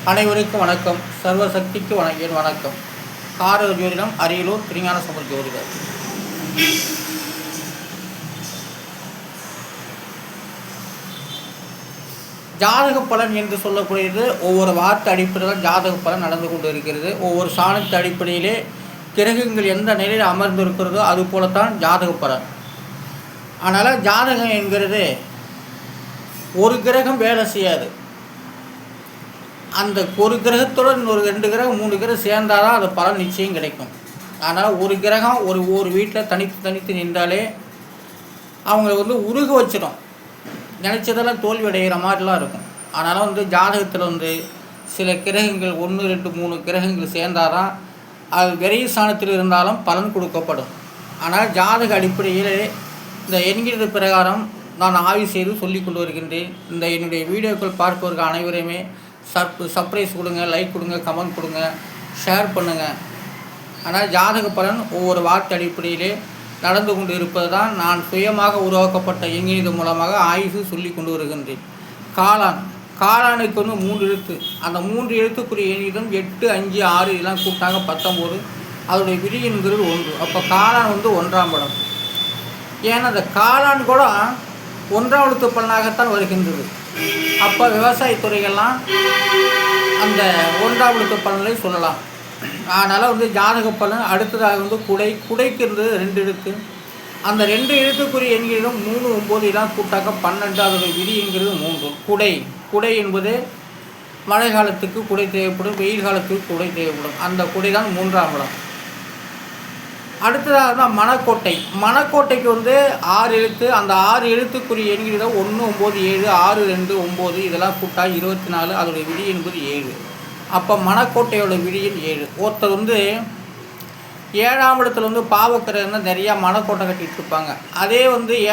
அனைவருக்கும் வணக்கம். சர்வசக்திக்கு என் வணக்கம். காரக ஜோதிடம், அரியலூர் திருஞான சம்பந்த ஜோதிடர். ஜாதக பலன் என்று சொல்லக்கூடியது ஒவ்வொரு வார்த்தை அடிப்படையில் ஜாதக பலன் நடந்து கொண்டு இருக்கிறது. ஒவ்வொரு சாணத்து அடிப்படையிலே கிரகங்கள் எந்த நிலையில் அமர்ந்திருக்கிறதோ அது போலத்தான் ஜாதக பலன். அதனால் ஜாதகம் என்கிறது ஒரு கிரகம் வேலை செய்யாது. அந்த ஒரு கிரகத்துடன் ஒரு 2 கிரகம் 3 கிரகம் சேர்ந்தால் தான் அது பலன் நிச்சயம் கிடைக்கும். அதனால் ஒரு கிரகம் ஒரு வீட்டில் தனித்து நின்றாலே அவங்கள உருக வச்சிடும். நினச்சதெல்லாம் தோல்வி அடைகிற மாதிரிலாம் இருக்கும். அதனால் ஜாதகத்தில் சில கிரகங்கள் 1 2 3 கிரகங்கள் சேர்ந்தால் தான் அது விரை ஸ்தானத்தில் இருந்தாலும் பலன் கொடுக்கப்படும். ஆனால் ஜாதக அடிப்படையில் இந்த என்கிற பிரகாரம் நான் ஆய்வு செய்து சொல்லி கொண்டு வருகின்றேன். இந்த என்னுடைய வீடியோக்கள் பார்ப்பவர்கள் அனைவரையுமே சர்ப்ரைஸ் கொடுங்க, லைக் கொடுங்க, கமெண்ட் கொடுங்க, ஷேர் பண்ணுங்கள். ஆனால் ஜாதக பலன் ஒவ்வொரு வார்த்தை அடிப்படையிலே நடந்து கொண்டு இருப்பது தான் நான் சுயமாக உருவாக்கப்பட்ட எண்கணிதம் மூலமாக ஆய்வு சொல்லி கொண்டு வருகின்றேன். காளானுக்கு 3 எழுத்து. அந்த 3 எழுத்துக்குரிய எண்ணிடம் 8 5 6 இதெல்லாம் கூப்பிட்டாங்க 19. அதோடைய விதி என்கிறது 1. அப்போ காளான் 1ஆம் இடம். ஏன்னா அந்த காளான் கூட 1ஆம் எழுத்து பலனாகத்தான் வருகின்றது. அப்போ விவசாயத்துறைகள்லாம் அந்த 1ஆம் எழுத்து பலனை சொல்லலாம். அதனால் ஜாதக பலன் அடுத்ததாக குடைக்கு இருந்தது 2 எழுத்து. அந்த 2 எழுத்துக்குரிய எண்களிடம் 3 9 இதெல்லாம் கூட்டாக்க 12. அதோடைய விதி என்கிறது 3. குடை என்பது மழை காலத்துக்கு குடை தேவைப்படும், வெயில் காலத்துக்கு குடை தேவைப்படும். அந்த குடை தான் 3ஆம் இடம். அடுத்ததாக தான் மணக்கோட்டைக்கு 6 எழுத்து. அந்த 6 எழுத்துக்குரிய எண்களிடம் 1 9 7 6 2 9 இதெல்லாம் கூட்டா 24. அதோடைய விதி என்பது 7. அப்போ மணக்கோட்டையோட விதியின் 7. ஒருத்தர் 7ஆம் இடத்துல பாவக்கிரகங்கள் நிறையா மணக்கோட்டை கட்டிகிட்டு இருப்பாங்க. அதே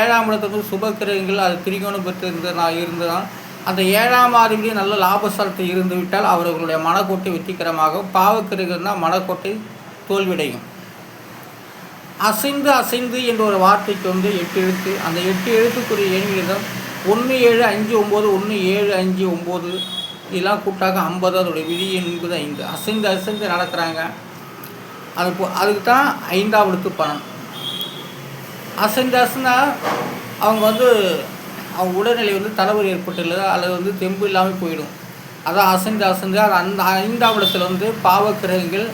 7ஆம் இடத்துல சுபக்கிரகங்கள் அது திரிகோணம் பெற்று இருந்தால் அந்த 7ஆம் அதிபதி நல்ல லாபஸ்தானத்தில் இருந்து விட்டால் அவர்களுடைய மணக்கோட்டை வெற்றிகரமாகும். பாவக்கிரகம்னா மணக்கோட்டை தோல்வியடையும். அசைந்து என்ற ஒரு வார்த்தைக்கு 8 எழுத்து. அந்த 8 எழுத்துக்குரிய எண்களிடம் 1 7 5 9 1 7 5 9 இதெல்லாம் கூட்டாக 50. அதோடைய விதி என்பது 5. அசைந்து நடக்கிறாங்க. அதுக்கு தான் 5ஆம் எழுத்து பலன். அசைந்தா அவங்க அவங்க உடல்நிலை தலைவலி ஏற்பட்டுள்ளது அல்லது தெம்பு இல்லாமல் போயிடும். அதான் அசைந்து அது அந்த 5ஆம் இடத்துல பாவக்கிரகங்கள்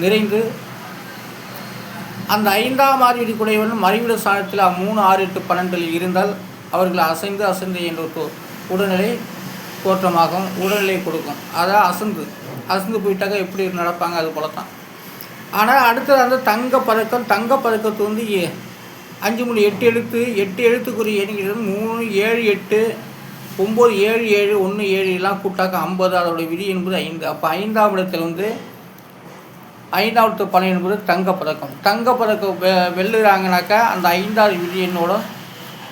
நிறைந்து அந்த 5ஆம் அதிபதி குடையவன் மறைவிட ஸ்தானத்தில் 3 6 8 12 இருந்தால் அவர்கள் அசைந்து என்ற உடல்நிலை தோற்றமாகும், உடல்நிலை கொடுக்கும். அதான் அசைந்து போயிட்டாக்க எப்படி நடப்பாங்க அது போல தான். ஆனால் அடுத்தது தங்கப்பதக்கத்து 5 8 எழுத்து. 8 எழுத்துக்குரிய எண்ணிக்கைகள் 3 7 8 9 7 7 1 7 எல்லாம் கூட்டாக்க 50. அதோடைய விதி என்பது 5. அப்போ 5ஆம் இடத்தில் 5ஆம் இடத்து பலன் என்பது தங்கப்பதக்கம் வெல்லுறாங்கனாக்கா அந்த 5ஆவது விதி என்னோட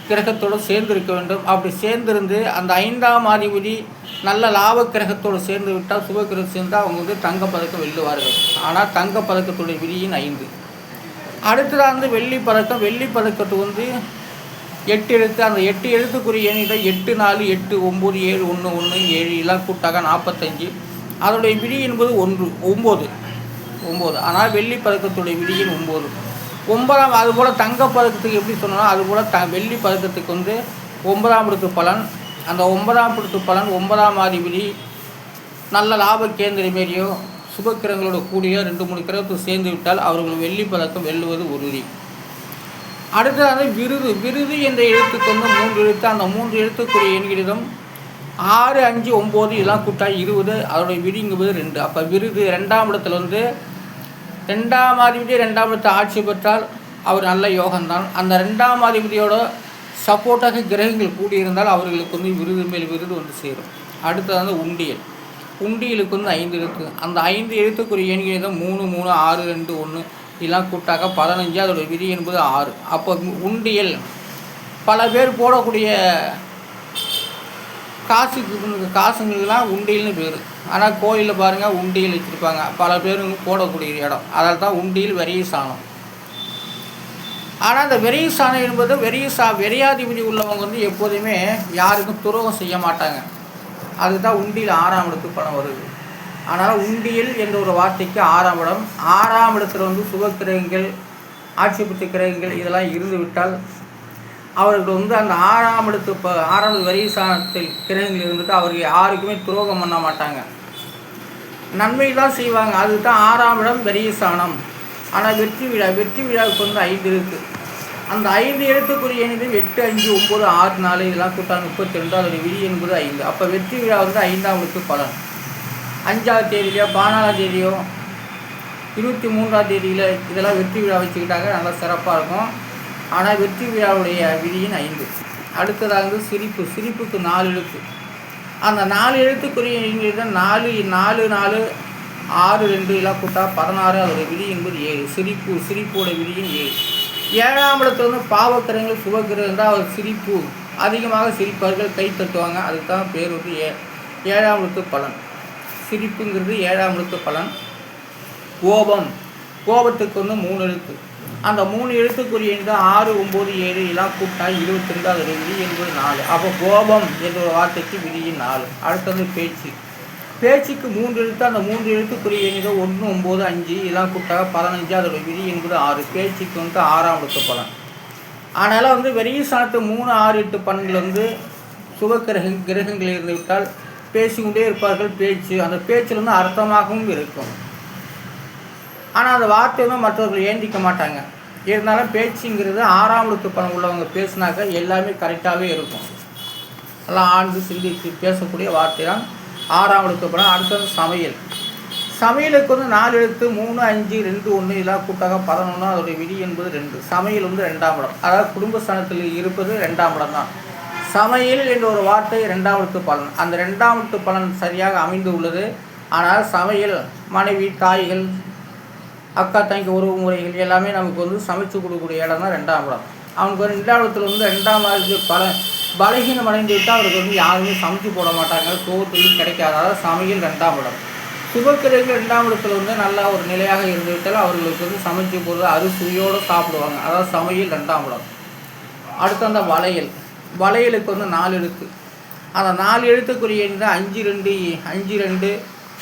கிரகத்தோடு சேர்ந்திருக்க வேண்டும். அப்படி சேர்ந்திருந்து அந்த 5ஆம் அதிபதி நல்ல லாப கிரகத்தோடு சேர்ந்து விட்டால், சுபக்கிரகம் சேர்ந்தால் அவங்க தங்கப்பதக்கம் வெல்லுவார்கள். ஆனால் தங்கப்பதக்கத்துடைய விதியின் 5. அடுத்ததாக வெள்ளி பதக்கத்து 8 எழுத்து. அந்த 8 எழுத்துக்குரிய எண்ணிக்கை 8 4 8 9 7 1 1 7 எல்லாம் கூட்டாக 45. அதோடைய விதி என்பது 9. ஆனால் வெள்ளி பதக்கத்துடைய விதியின் 9. 9ஆம் அதுபோல் தங்கப்பதக்கத்துக்கு எப்படி சொன்னோன்னா அதுபோல் வெள்ளி பதக்கத்துக்கு 9ஆம் இடத்து பலன். அந்த 9ஆம் இடத்து பலன் 9ஆம் அதிபதி நல்ல லாப கேந்திர மாரியோ சுபக்கிரங்களோட கூடிய 2 3 கிரகத்துக்கு சேர்ந்து விட்டால் அவர்கள் வெள்ளி பதக்கம் வெல்லுவது உறுதி. அடுத்ததாக விருது என்ற எழுத்துக்கு 3 எழுத்து. அந்த 3 எழுத்துக்குரிய எண்களிடம் 6 5 9 இதெல்லாம் கூட்டா 20. அதோடைய விதிங்குவது 2. அப்போ விருது 2ஆம் இடத்துல 2ஆம் அதிபதி 2ஆம் இடத்தை ஆட்சி பெற்றால் அவர் நல்ல யோகம்தான். அந்த 2ஆம் அதிபதியோட சப்போர்ட்டாக கிரகங்கள் கூடியிருந்தால் அவர்களுக்கு விருது மேல் விருது சேரும். அடுத்தது உண்டியலுக்கு 5 எழுத்து. அந்த 5 எழுத்துக்குரிய எண்களிடம் 3 3 6 2 1 இதெல்லாம் கூட்டாக 15. அதோடைய விதி என்பது 6. அப்போ உண்டியல் பல பேர் போடக்கூடிய காசுங்களுக்கெல்லாம் உண்டியல்னு பேர். ஆனால் கோயிலில் பாருங்கள் உண்டியல் வச்சுருப்பாங்க. பல பேருங்க போடக்கூடிய இடம். அதால் தான் உண்டியல் வெறிய சாணம். ஆனால் அந்த வெறிய சாணம் என்பது வெறியாதிபதி உள்ளவங்க எப்போதுமே யாருக்கும் துரோகம் செய்ய மாட்டாங்க. அதுதான் உண்டியில் 6ஆம் இடத்து பணம் வருது. அதனால் உண்டியல் என்ற ஒரு வார்த்தைக்கு 6ஆம் இடம். 6ஆம் இடத்துல வந்து சுபக்கிரகங்கள், ஆட்சிபுத்தி கிரகங்கள் இதெல்லாம் இருந்து விட்டால் அவர்கள் வந்து அந்த 6ஆம் இடத்து 6வது வரிசானத்தில் கிரகங்கள் இருந்துட்டு அவர்கள் யாருக்குமே துரோகம் பண்ண மாட்டாங்க, நன்மை தான் செய்வாங்க. அதுதான் 6ஆம் இடம் வரிசானம். ஆனால் வெற்றி விழாவுக்கு வந்து 5 இருக்குது. அந்த 5 எழுத்துக்குரிய எண்ணிக்கை 8, 5, 9, 6, 4 இதெல்லாம் கூட்டா 32. அதோடைய விதி என்பது 5. அப்போ வெற்றி விழா வந்து 5ஆம் இடத்து பலன். 5ஆம் தேதியிலையோ 14ஆம் தேதியோ 23ஆம் தேதியில் இதெல்லாம் வெற்றி விழா வச்சுக்கிட்டாங்க, நல்லா சிறப்பாக இருக்கும். ஆனால் வெற்றி விழாவுடைய விதியின் 5. அடுத்ததாக வந்து சிரிப்புக்கு 4 எழுத்து. அந்த 4 எழுத்துக்குரிய எண்ணிக்கை தான் 4, 4, 4, 6, 2 எல்லாம் கூட்டா 16. அதோடைய விதி என்பது 7. சிரிப்போட விதியின் 7. 7ஆம் இடத்துல வந்து பாவக்கிரகங்கள் சுபக்கிரகம் தான். அவர் சிரிப்பு அதிகமாக சிரிப்பார்கள், கை தட்டுவாங்க. அதுக்கு தான் பேர் வந்து 7ஆம் இடத்து பலன். சிரிப்புங்கிறது 7ஆம் இடத்து பலன். கோபத்துக்கு வந்து 3 எழுத்து. அந்த 3 எழுத்துக்குரிய தான் 6, 9, 7 எல்லாம் கூட்டா 22. அதோடைய விதி என்பது 4. அப்போ கோபம் என்ற ஒரு வார்த்தைக்கு விதியின் 4. அடுத்தது பேச்சுக்கு 3 எழுத்து. அந்த 3 எழுத்துக்குரிய எண்ணிக்கை 1, 9, 5 இதெல்லாம் கூட்டாக 15. அதோட விதி என்பது 6. பேச்சுக்கு வந்து 6ஆம் இடத்து பலன். அதனால் வந்து வெறியசானத்து 3, 6, 8 பலன்கள் வந்து கிரகங்கள் இருந்து விட்டால் பேசிக்கொண்டே இருப்பார்கள். அந்த பேச்சில் வந்து அர்த்தமாகவும் இருக்கும். ஆனால் அந்த வார்த்தை வந்து மற்றவர்கள் ஏந்திக்க மாட்டாங்க. இருந்தாலும் பேச்சுங்கிறது 6ஆம் இடத்து பலன் உள்ளவங்க பேசினாக்க எல்லாமே கரெக்டாகவே இருக்கும். எல்லாம் ஆழ்ந்து சிந்தித்து பேசக்கூடிய வார்த்தை தான் 6ஆம் இடத்து பலன். அடுத்தது சமையலுக்கு வந்து 4 எழுத்து. 3, 5, 2, 1 இதெல்லாம் கூட்டாக 11. அதோடைய விதி என்பது 2. சமையல் வந்து 2ஆம் இடம். அதாவது குடும்பஸ்தானத்தில் இருப்பது 2ஆம் இடம் தான். சமையல் என்ற ஒரு வார்த்தை 2ஆம் இடத்து பலன். அந்த 2ஆம் இடத்து பலன் சரியாக அமைந்து உள்ளது. ஆனால் சமையல் மனைவி, தாய்கள், அக்கா தங்கி உறவு முறைகள் எல்லாமே நமக்கு வந்து சமைச்சு கொடுக்கக்கூடிய இடம் தான் 2ஆம் இடம். அவனுக்கு வந்து 2ஆம் இடத்துல வந்து 2ஆம் இடத்து பலகீனம் அடைந்து விட்டால் அவருக்கு வந்து யாருமே சமைச்சு போட மாட்டாங்க, சோத்துலையும் கிடைக்காது. அதாவது சமையல் 2ஆம் இடம். சுபக்கிரகங்கள் 2ஆம் இடத்துல வந்து நல்லா ஒரு நிலையாக இருந்து விட்டால் அவர்களுக்கு வந்து சமைச்சு போடுறது அறுசுவையோடு சாப்பிடுவாங்க. அதாவது சமையல் 2ஆம் இடம். அடுத்து அந்த வளையலுக்கு வந்து 4 எழுத்து. அந்த 4 எழுத்துக்குரிய எண் 5, 2,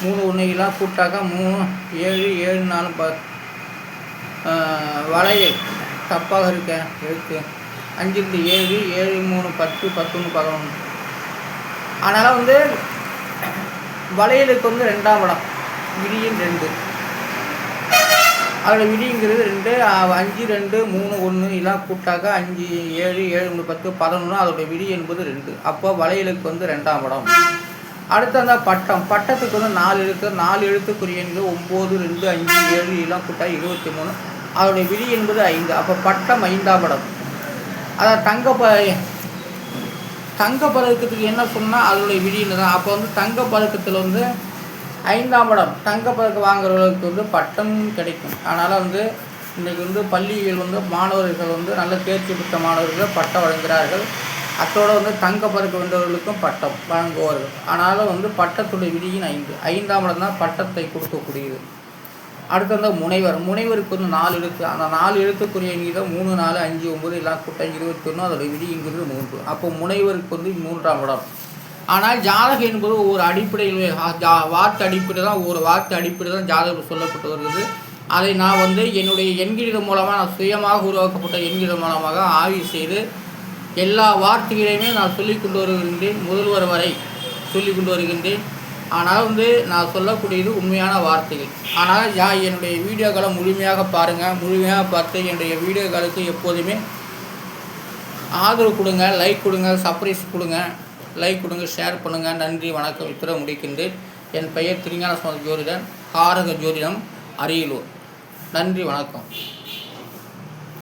3, 1 எல்லாம் கூட்டாக 3, 7, 7, 4, வளையல் தப்பாக இருக்க எழுத்து 5, 2, 7, 7, 3, 10, 11, 11. அதனால் வந்து வளையலுக்கு வந்து 2ஆம் இடம் விதியின் 2. அதோட விதிங்கிறது 2, 5, 2, 3, 1 எல்லாம் கூட்டாக 5, 7, 7, 3, 10, 11. அதோட விதி என்பது 2. அப்போ வளையலுக்கு வந்து 2ஆம் இடம். அடுத்து அந்த பட்டத்துக்கு வந்து 4 எழுத்து. 4 எழுத்துக்குரிய 9, 2, 5, 7 எல்லாம் கூட்டா 23. அதோடைய விதி என்பது 5. அப்போ பட்டம் 5ஆம் இடம். அதாவது தங்க பதக்கத்துக்கு என்ன சொன்னால் அதனுடைய விதின்னு தான். அப்போ வந்து தங்க பதக்கத்தில் வந்து 5ஆம் இடம் தங்கப்பதக்கம் வாங்குறவர்களுக்கு வந்து பட்டம் கிடைக்கும். அதனால் வந்து இன்றைக்கி வந்து பள்ளியில் வந்து மாணவர்கள் வந்து நல்ல தேர்ச்சி பெற்ற மாணவர்கள் பட்டம் வழங்குகிறார்கள். அத்தோடு வந்து தங்கப்பதக்கம் வென்றவர்களுக்கும் பட்டம் வழங்குவார்கள். ஆனாலும் வந்து பட்டத்துடைய விதியின் 5. 5ஆம் இடம் தான் பட்டத்தை கொடுக்கக்கூடியது. அடுத்து வந்து முனைவருக்கு வந்து 4 எழுத்து. அந்த 4 எழுத்துக்குரிய எண்ணிக்கை 3, 4, 5, 9 எல்லாம் கூட்டம் 21. அதோடைய விதிங்கிறது 3. அப்போ முனைவருக்கு வந்து 3ஆம் இடம். ஆனால் ஜாதகம் என்பது ஒரு அடிப்படையில் வார்த்தை அடிப்படை தான், ஒரு வார்த்தை அடிப்படை தான் ஜாதகம் சொல்லப்பட்டு வருகிறது. அதை நான் வந்து என்னுடைய எண்கிணிதம் மூலமாக நான் சுயமாக உருவாக்கப்பட்ட எண்கிணிதம் மூலமாக ஆய்வு செய்து எல்லா வார்த்தைகளையுமே நான் சொல்லிக் கொண்டு வருகின்றேன். முதல்வர் வரை சொல்லிக் கொண்டு வருகின்றேன். ஆனால் வந்து நான் சொல்லக்கூடியது உண்மையான வார்த்தைகள். ஆனால் என்னுடைய வீடியோக்களை முழுமையாக பாருங்கள். முழுமையாக பார்த்து என்னுடைய வீடியோக்களுக்கு எப்போதுமே ஆதரவு கொடுங்க, லைக் கொடுங்க, சப்ரைஸ் கொடுங்க, லைக் கொடுங்க, ஷேர் பண்ணுங்கள். நன்றி, வணக்கம். இத்துடன் முடிக்கின்றேன். என் பெயர் திருஞான சம்பந்த ஜோதிடன், காரக ஜோதிடம், அரியலூர். நன்றி, வணக்கம்.